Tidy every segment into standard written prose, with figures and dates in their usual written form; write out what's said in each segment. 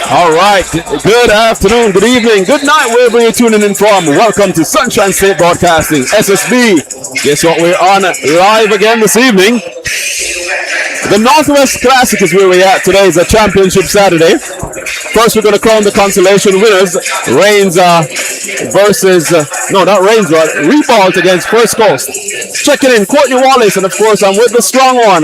All right. Good afternoon, good evening, good night, wherever you're tuning in from. Welcome to Sunshine State Broadcasting, SSB. Guess what? We're on live again this evening. The Northwest Classic is where we're at. Today is a championship Saturday. First, we're going to crown the consolation winners. Reigns versus, no, not Reigns, but Ribault against First Coast. Checking in, Courtney Wallace, and of course, I'm with the strong one,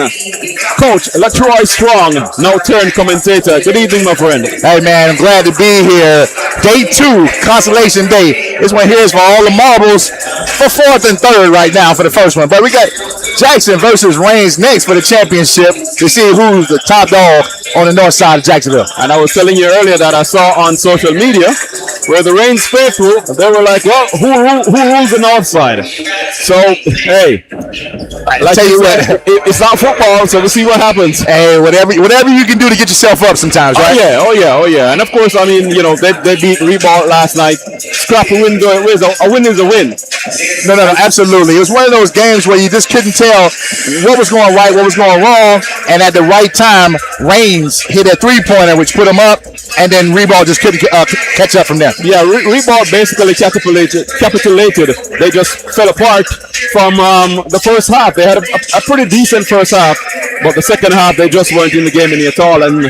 Coach Latroy Strong, now turned commentator. Good evening, my friend. Hey, man, I'm glad to be here. Day 2, Consolation Day. This one here is for all the marbles for 4th and 3rd right now for the first one. But we got Jackson versus Reigns next for the championship to see who's the top dog on the north side of Jacksonville. And I was telling you earlier that I saw on social media where the Reigns faithful, they were like, well, who rules the north side? So, hey, like tell you said, it's not football, so we'll see what happens. Hey, whatever you can do to get yourself up sometimes, right? Oh yeah. And of course, I mean, they beat Ribault last night. Scrappy win, a win is a win. No, absolutely. It was one of those games where you just couldn't tell what was going right, what was going wrong, and at the right time, Reigns hit a three-pointer, which put him up, and then Ribault just couldn't catch up from there. Yeah, Ribault basically capitulated. They just fell apart from the first half. They had a pretty decent first half, but the second half, they just weren't in the game any at all, and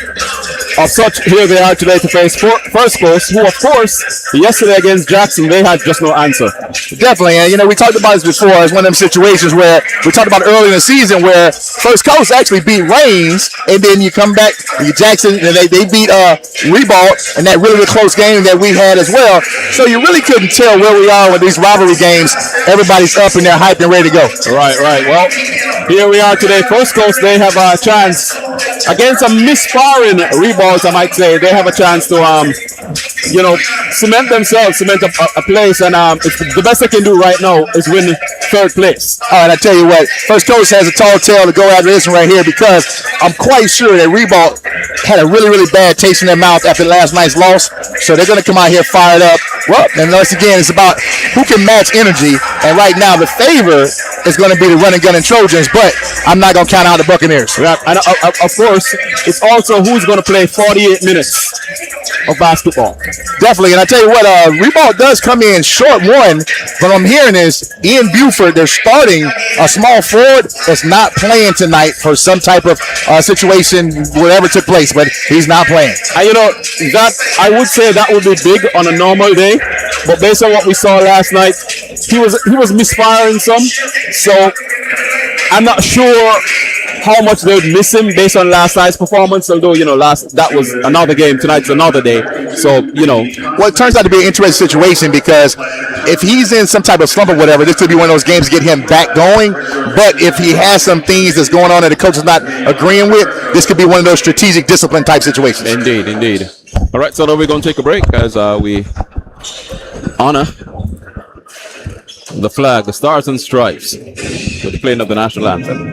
of such, here they are today to face First Coast, who, of course, yesterday against Jackson, they had just no answer. Definitely, and we talked about this before. It's one of them situations where we talked about early in the season where First Coast actually beat Reigns, and then you come back, Jackson, and they beat Ribault in that really close game that we had as well. So you really couldn't tell where we are with these rivalry games. Everybody's up and they're hyped and ready to go. Right. Well, here we are today. First Coast, they have a chance against a misfiring Ribault, I might say. They have a chance to, cement a place, and it's the best they can do right now is win 3rd place. All right, I tell you what, First Coast has a tall tale to go after this one right here because I'm quite sure that Ribault had a really, really bad taste in their mouth after last night's loss, so they're going to come out here fired up. Well, and once again, it's about who can match energy, and right now the favor is going to be the running gun and Trojans, but I'm not going to count out the Buccaneers. Yeah, and of course, it's also who's going to play 48 minutes of basketball. Definitely, and I tell you what, Ribault does come in short one, but what I'm hearing is Ian Buford, they're starting a small forward that's not playing tonight for some type of situation, whatever took place, but he's not playing. And that I would say that would be big on a normal day, but based on what we saw last night, he was misfiring some, so I'm not sure how much they would miss him based on last night's performance, although, that was another game, tonight's another day, so, Well, it turns out to be an interesting situation because if he's in some type of slump or whatever, this could be one of those games to get him back going, but if he has some things that's going on that the coach is not agreeing with, this could be one of those strategic discipline type situations. Indeed. All right, so now we're going to take a break as we honor the flag, the Stars and Stripes, with the playing of the national anthem.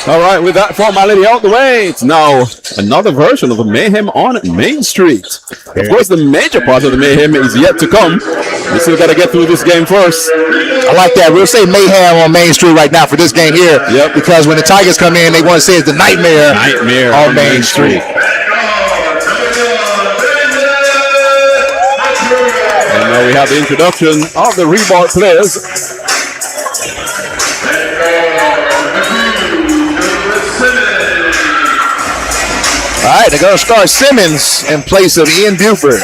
All right, with that formality out the way, it's now another version of the Mayhem on Main Street. Of course, the major part of the Mayhem is yet to come. We still got to get through this game first. I like that. We'll say Mayhem on Main Street right now for this game here. Yep. Because when the Tigers come in, they want to say it's the Nightmare on Main Street. And now we have the introduction of the Ribault players. All right, they're going to start Simmons in place of Ian Buford.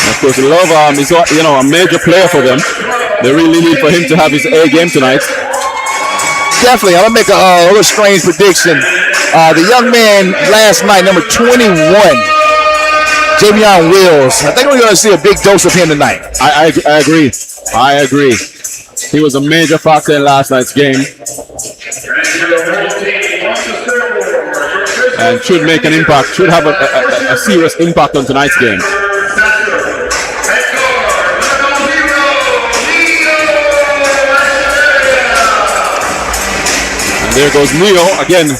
Of course, Love is a major player for them. They really need for him to have his A game tonight. Definitely. I'm going to make a little strange prediction. The young man last night, number 21, Javion Wills. I think we're going to see a big dose of him tonight. I agree. I agree. He was a major factor in last night's game. And should make an impact, should have a serious impact on tonight's game. And there goes Neo again.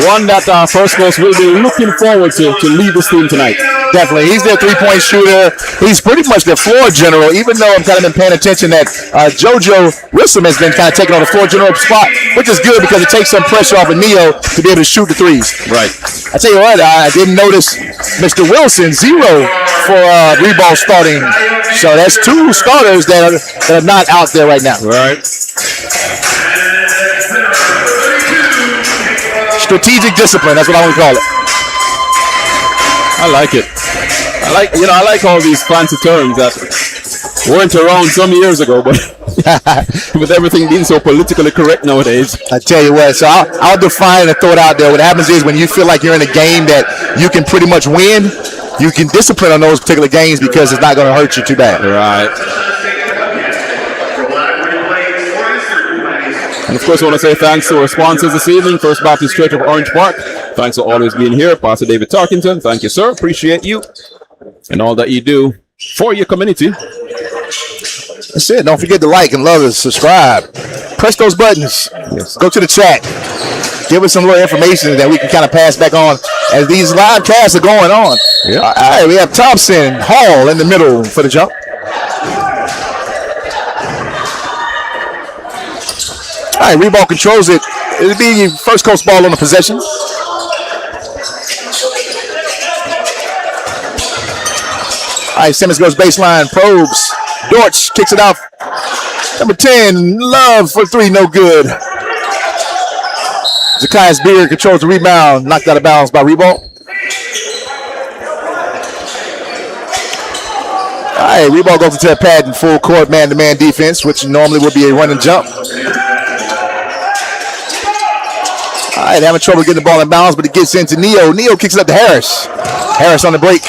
One that First Coast will be looking forward to lead this team tonight. Definitely. He's their three-point shooter. He's pretty much their floor general, even though I've kind of been paying attention that JoJo Wilson has been kind of taking on the floor general spot, which is good because it takes some pressure off of Neo to be able to shoot the threes. Right. I tell you what, I didn't notice Mr. Wilson, 0 for Ribault starting. So that's 2 starters that are not out there right now. Right. Strategic discipline, that's what I want to call it. I like it. I like all these fancy terms that weren't around some years ago, but with everything being so politically correct nowadays. I tell you what, so I'll define and throw it out there. What happens is when you feel like you're in a game that you can pretty much win, you can discipline on those particular games because it's not going to hurt you too bad. Right. And of course, I want to say thanks to our sponsors this evening, First Baptist Church of Orange Park. Thanks for always being here. Pastor David Tarkington, thank you, sir. Appreciate you and all that you do for your community. That's it. Don't forget to like and love and subscribe. Press those buttons. Yes. Go to the chat. Give us some little information that we can kind of pass back on as these live casts are going on. Yeah. All right, we have Thompson, Hall in the middle for the jump. All right, Ribault controls it. It'll be First Coast ball on the possession. All right, Simmons goes baseline, probes. Dortch kicks it out. Number 10, Love for 3, no good. Zacchaeus Beard controls the rebound, knocked out of bounds by Ribault. All right, Ribault goes into a pad in full court man-to-man defense, which normally would be a run and jump. All right, having trouble getting the ball in bounds, but it gets into Neo. Neo kicks it up to Harris. Harris on the break.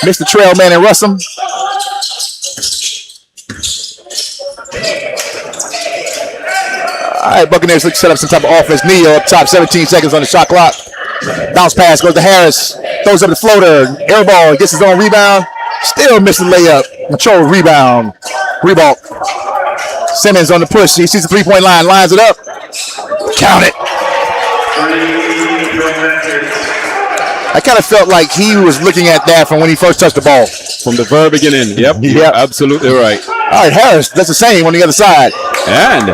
Missed the trail man and Russell. All right, Buccaneers look to set up some type of offense. Neo up top, 17 seconds on the shot clock. Bounce pass goes to Harris. Throws up the floater. Air ball, gets his own rebound. Still missing the layup. Control rebound. Ribault. Simmons on the push. He sees the three-point line. Lines it up. Count it. I kind of felt like he was looking at that from when he first touched the ball. From the very beginning. Yep. You're absolutely right. All right, Harris does the same on the other side. And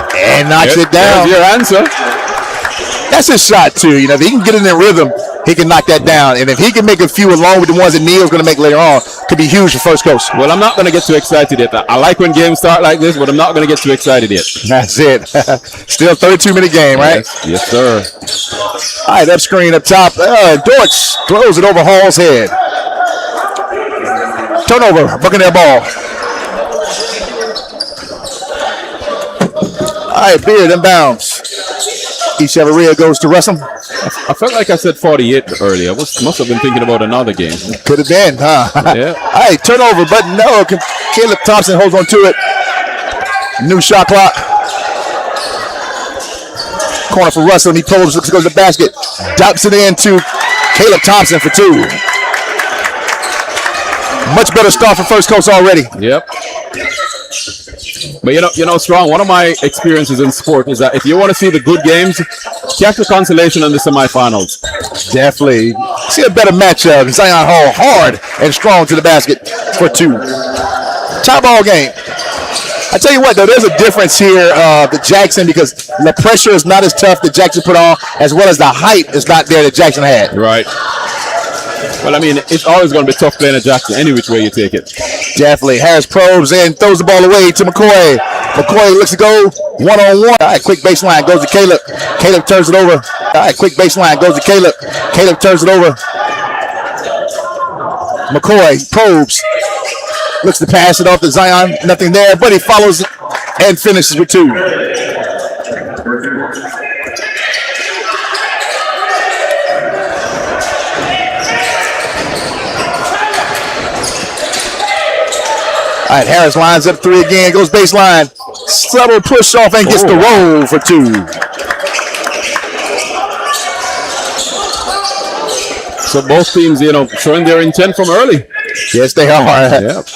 knocks it down. There's your answer. That's his shot, too. You know, if he can get in rhythm, he can knock that down. And if he can make a few along with the ones that Neil's going to make later on, could be huge for First Coast. Well, I'm not going to get too excited yet. I like when games start like this, but I'm not going to get too excited yet. That's it. Still a 32-minute game, right? Yes, sir. All right, up screen up top. Dortch throws it over Hall's head. Turnover, Buccaneer ball. All right, Beard inbounds. Echeverria goes to Russell. I felt like I said 48 earlier. Must have been thinking about another game. Could have been, huh? Yeah. All right, turnover, but no. Caleb Thompson holds on to it. New shot clock. Corner for Russell, and he pulls, looks to go to the basket. Dumps it in to Caleb Thompson for 2. Much better start for First Coast already. Yep. But Strong, one of my experiences in sport is that if you want to see the good games, catch the Consolation in the semifinals. Definitely. See a better matchup. Zion Hall hard and strong to the basket for 2. Tie ball game. I tell you what, though, there's a difference here the Jackson, because the pressure is not as tough that Jackson put on, as well as the height is not there that Jackson had. Right. Well, I mean, it's always going to be tough playing at Jackson any which way you take it. Definitely. Harris probes and throws the ball away to McCoy. McCoy looks to go one-on-one. All right, quick baseline goes to Caleb. Caleb turns it over. All right, quick baseline goes to Caleb. Caleb turns it over. McCoy probes. Looks to pass it off to Zion. Nothing there, but he follows and finishes with 2. All right, Harris lines up 3 again, goes baseline. Subtle push off and gets the roll for 2. So both teams, showing their intent from early. Yes, they are. Yep.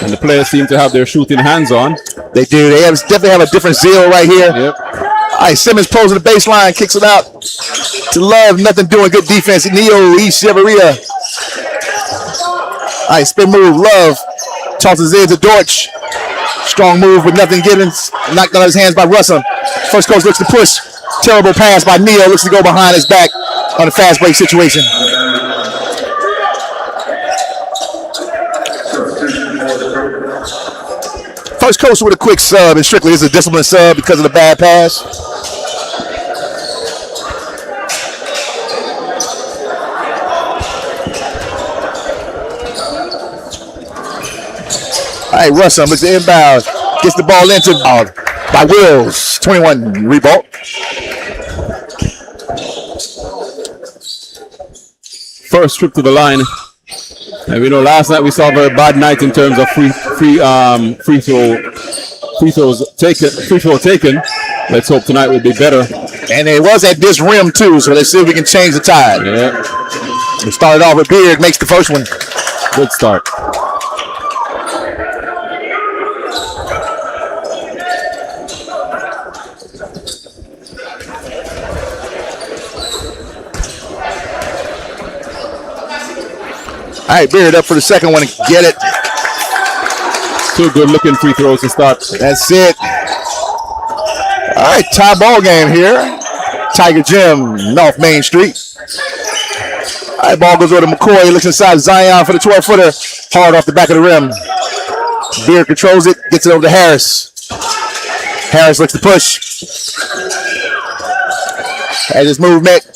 And the players seem to have their shooting hands on. They do. They definitely have a different zeal right here. Yep. All right, Simmons pulls the baseline, kicks it out to Love. Nothing doing. Good defense. Neo, Echeverria. All right, spin move. Love tosses in to Dortch. Strong move with nothing given. Knocked out of his hands by Russell. First Coast looks to push. Terrible pass by Neo. Looks to go behind his back on a fast break situation. First Coast with a quick sub, and strictly is a disciplined sub because of the bad pass. All right, Russell looks to inbound. Gets the ball into by Wills. 21 Ribault. First trip to the line. And we know last night we saw a very bad night in terms of free throw taken. Let's hope tonight will be better. And it was at this rim too, so let's see if we can change the tide. Yeah. We started off with Beard, makes the first one. Good start. All right, Beard up for the second one. Get it. 2 good-looking free throws to start. That's it. All right, tie ball game here. Tiger Gym, North Main Street. All right, ball goes over to McCoy. He looks inside Zion for the 12-footer. Hard off the back of the rim. Beard controls it, gets it over to Harris. Harris looks to push. Has his movement.